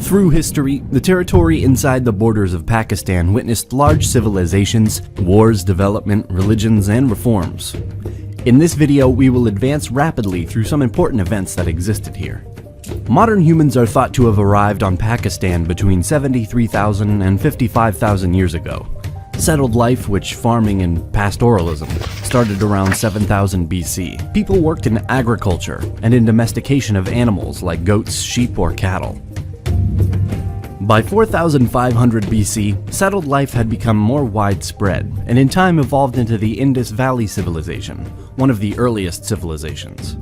Through history, the territory inside the borders of Pakistan witnessed large civilizations, wars, development, religions, and reforms. In this video, we will advance rapidly through some important events that existed here. Modern humans are thought to have arrived on Pakistan between 73,000 and 55,000 years ago. Settled life, which farming and pastoralism, started around 7000 BC. People worked in agriculture and in domestication of animals like goats, sheep, or cattle. By 4500 BC, settled life had become more widespread, and in time evolved into the Indus Valley Civilization, one of the earliest civilizations.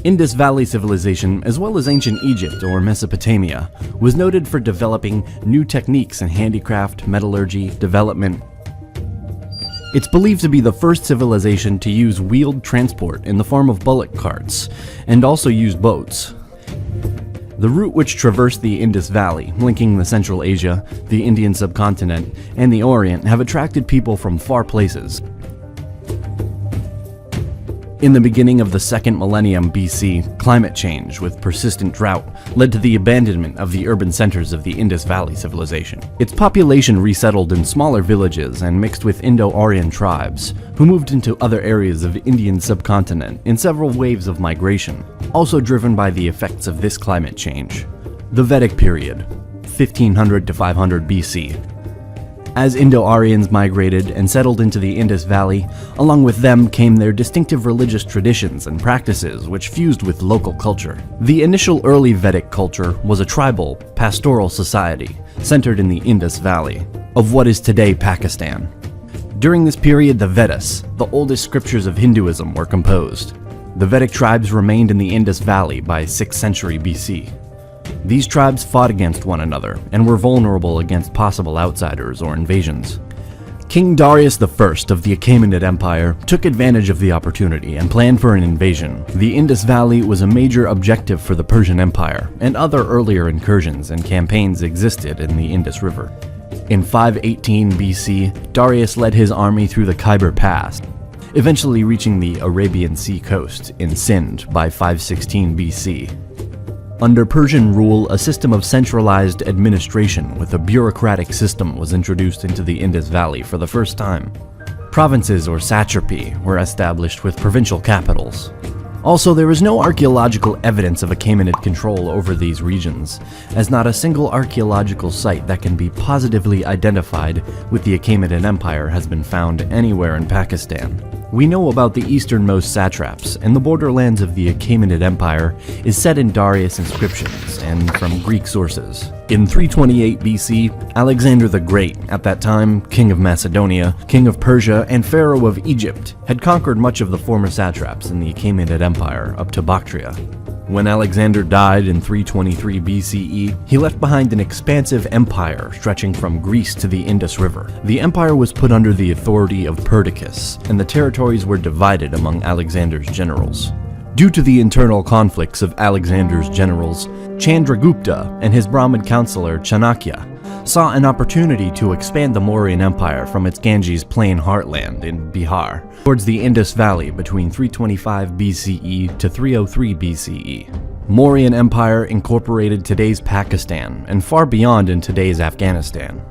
Indus Valley Civilization, as well as ancient Egypt or Mesopotamia, was noted for developing new techniques in handicraft, metallurgy, development. It's believed to be the first civilization to use wheeled transport in the form of bullock carts, and also use boats. The route which traversed the Indus Valley, linking the Central Asia, the Indian subcontinent, and the Orient, have attracted people from far places. In the beginning of the second millennium BC, climate change with persistent drought led to the abandonment of the urban centers of the Indus Valley civilization. Its population resettled in smaller villages and mixed with Indo-Aryan tribes, who moved into other areas of the Indian subcontinent in several waves of migration, also driven by the effects of this climate change. The Vedic period, 1500 to 500 BC. As Indo-Aryans migrated and settled into the Indus Valley, along with them came their distinctive religious traditions and practices which fused with local culture. The initial early Vedic culture was a tribal, pastoral society centered in the Indus Valley, of what is today Pakistan. During this period, the Vedas, the oldest scriptures of Hinduism, were composed. The Vedic tribes remained in the Indus Valley by 6th century BC. These tribes fought against one another and were vulnerable against possible outsiders or invasions. King Darius I of the Achaemenid Empire took advantage of the opportunity and planned for an invasion. The Indus Valley was a major objective for the Persian Empire, and other earlier incursions and campaigns existed in the Indus River. In 518 BC, Darius led his army through the Khyber Pass, eventually reaching the Arabian Sea coast in Sindh by 516 BC. Under Persian rule, a system of centralized administration with a bureaucratic system was introduced into the Indus Valley for the first time. Provinces or satrapy were established with provincial capitals. Also, there is no archaeological evidence of Achaemenid control over these regions, as not a single archaeological site that can be positively identified with the Achaemenid Empire has been found anywhere in Pakistan. We know about the easternmost satraps, and the borderlands of the Achaemenid Empire is set in Darius inscriptions and from Greek sources. In 328 BC, Alexander the Great, at that time king of Macedonia, king of Persia, and pharaoh of Egypt, had conquered much of the former satraps in the Achaemenid Empire up to Bactria. When Alexander died in 323 BCE, he left behind an expansive empire stretching from Greece to the Indus River. The empire was put under the authority of Perdiccas, and the territories were divided among Alexander's generals. Due to the internal conflicts of Alexander's generals, Chandragupta and his Brahmin counselor Chanakya saw an opportunity to expand the Mauryan Empire from its Ganges plain heartland in Bihar towards the Indus Valley between 325 BCE to 303 BCE. Mauryan Empire incorporated today's Pakistan and far beyond in today's Afghanistan.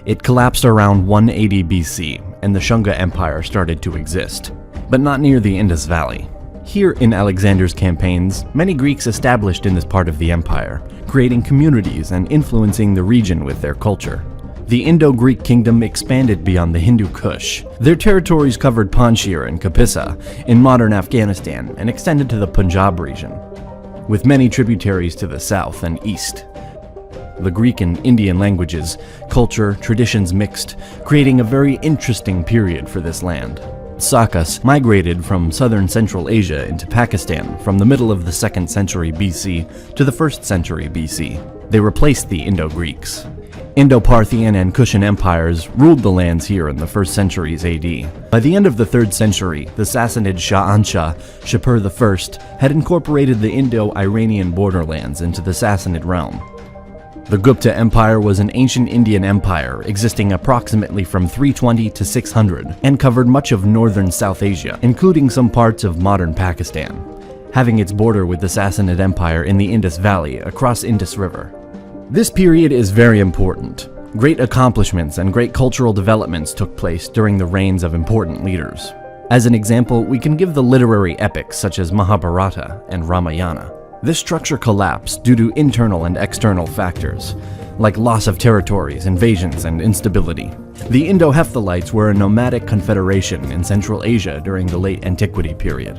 It collapsed around 180 BC, and the Shunga Empire started to exist, but not near the Indus Valley. Here in Alexander's campaigns, many Greeks established in this part of the empire, creating communities and influencing the region with their culture. The Indo-Greek kingdom expanded beyond the Hindu Kush. Their territories covered Panjshir and Kapisa in modern Afghanistan and extended to the Punjab region, with many tributaries to the south and east. The Greek and Indian languages, culture, traditions mixed, creating a very interesting period for this land. Sakas migrated from southern Central Asia into Pakistan from the middle of the 2nd century BC to the 1st century BC. They replaced the Indo-Greeks. Indo-Parthian and Kushan empires ruled the lands here in the 1st centuries AD. By the end of the 3rd century, the Sassanid Shah Shapur I had incorporated the Indo-Iranian borderlands into the Sassanid realm. The Gupta Empire was an ancient Indian empire existing approximately from 320 to 600 and covered much of northern South Asia, including some parts of modern Pakistan, having its border with the Sassanid Empire in the Indus Valley across Indus River. This period is very important. Great accomplishments and great cultural developments took place during the reigns of important leaders. As an example, we can give the literary epics such as Mahabharata and Ramayana. This structure collapsed due to internal and external factors, like loss of territories, invasions, and instability. The Indo-Hephthalites were a nomadic confederation in Central Asia during the late Antiquity period.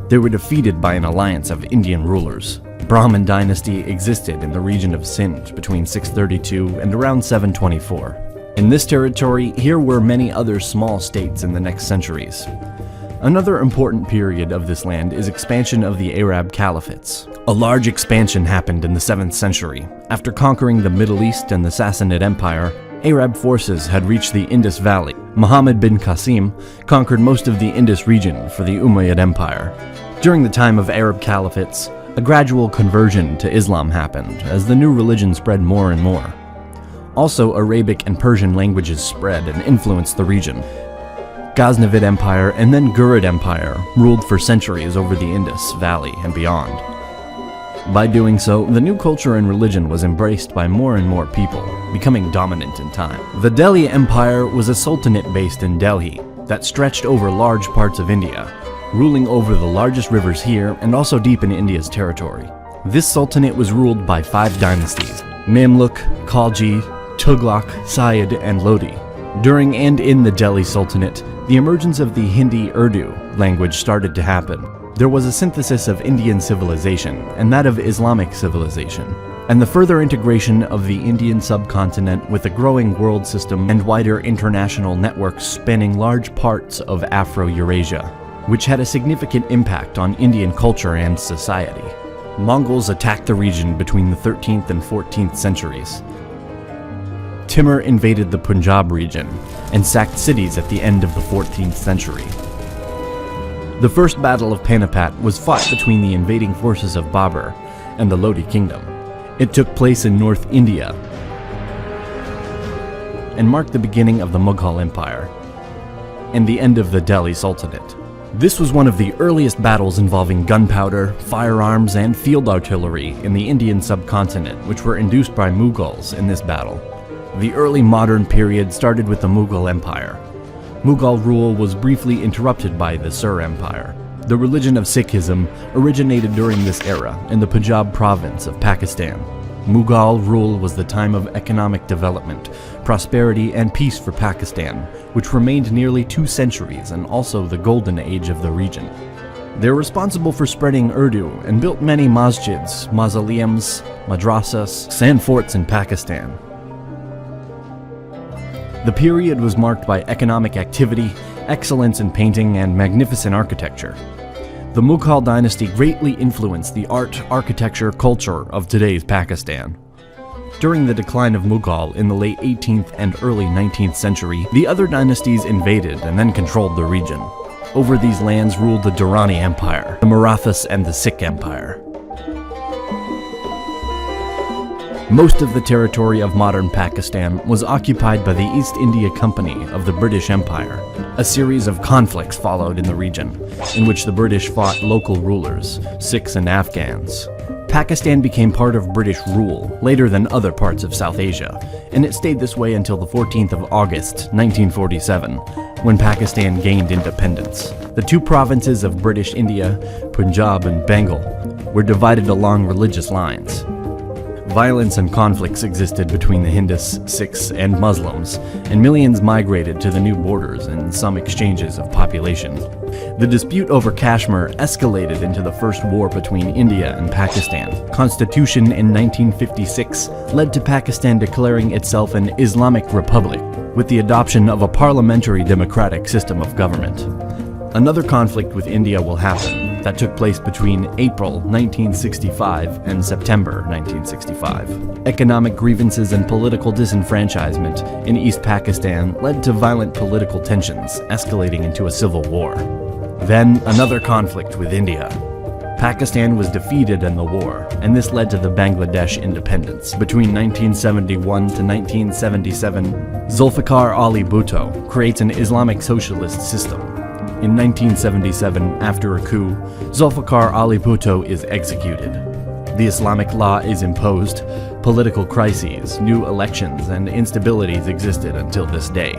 They were defeated by an alliance of Indian rulers. Brahmin dynasty existed in the region of Sindh between 632 and around 724. In this territory, here were many other small states in the next centuries. Another important period of this land is expansion of the Arab caliphates. A large expansion happened in the 7th century. After conquering the Middle East and the Sassanid Empire, Arab forces had reached the Indus Valley. Muhammad bin Qasim conquered most of the Indus region for the Umayyad Empire. During the time of Arab caliphates, a gradual conversion to Islam happened as the new religion spread more and more. Also, Arabic and Persian languages spread and influenced the region. Ghaznavid Empire and then Ghurid Empire ruled for centuries over the Indus Valley and beyond. By doing so, the new culture and religion was embraced by more and more people, becoming dominant in time. The Delhi Empire was a sultanate based in Delhi that stretched over large parts of India, ruling over the largest rivers here and also deep in India's territory. This sultanate was ruled by 5 dynasties: Mamluk, Khalji, Tughlaq, Sayyid, and Lodi. During and in the Delhi Sultanate, the emergence of the Hindi-Urdu language started to happen. There was a synthesis of Indian civilization and that of Islamic civilization, and the further integration of the Indian subcontinent with a growing world system and wider international networks spanning large parts of Afro-Eurasia, which had a significant impact on Indian culture and society. Mongols attacked the region between the 13th and 14th centuries. Timur invaded the Punjab region and sacked cities at the end of the 14th century. The first Battle of Panipat was fought between the invading forces of Babur and the Lodi kingdom. It took place in North India and marked the beginning of the Mughal Empire and the end of the Delhi Sultanate. This was one of the earliest battles involving gunpowder, firearms, and field artillery in the Indian subcontinent, which were induced by Mughals in this battle. The early modern period started with the Mughal Empire. Mughal rule was briefly interrupted by the Sur Empire. The religion of Sikhism originated during this era in the Punjab province of Pakistan. Mughal rule was the time of economic development, prosperity, and peace for Pakistan, which remained nearly 2 centuries and also the golden age of the region. They were responsible for spreading Urdu and built many masjids, mausoleums, madrasas, and forts in Pakistan. The period was marked by economic activity, excellence in painting, and magnificent architecture. The Mughal dynasty greatly influenced the art, architecture, culture of today's Pakistan. During the decline of Mughal in the late 18th and early 19th century, the other dynasties invaded and then controlled the region. Over these lands ruled the Durrani Empire, the Marathas, and the Sikh Empire. Most of the territory of modern Pakistan was occupied by the East India Company of the British Empire. A series of conflicts followed in the region, in which the British fought local rulers, Sikhs and Afghans. Pakistan became part of British rule later than other parts of South Asia, and it stayed this way until the 14th of August, 1947, when Pakistan gained independence. The 2 provinces of British India, Punjab and Bengal, were divided along religious lines. Violence and conflicts existed between the Hindus, Sikhs, and Muslims, and millions migrated to the new borders in some exchanges of population. The dispute over Kashmir escalated into the first war between India and Pakistan. Constitution in 1956 led to Pakistan declaring itself an Islamic Republic, with the adoption of a parliamentary democratic system of government. Another conflict with India will happen, that took place between April 1965 and September 1965. Economic grievances and political disenfranchisement in East Pakistan led to violent political tensions, escalating into a civil war. Then, another conflict with India. Pakistan was defeated in the war, and this led to the Bangladesh independence. Between 1971 to 1977, Zulfikar Ali Bhutto creates an Islamic socialist system. In 1977, after a coup, Zulfikar Ali Bhutto is executed. The Islamic law is imposed, Political crises, new elections, and instabilities existed until this day.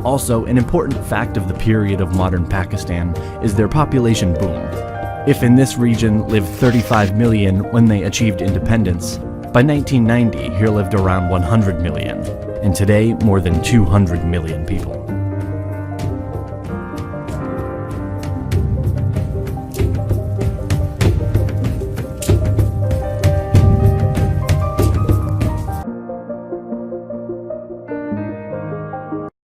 Also, an important fact of the period of modern Pakistan is their population boom. If in this region lived 35 million when they achieved independence, by 1990 here lived around 100 million, and today more than 200 million people.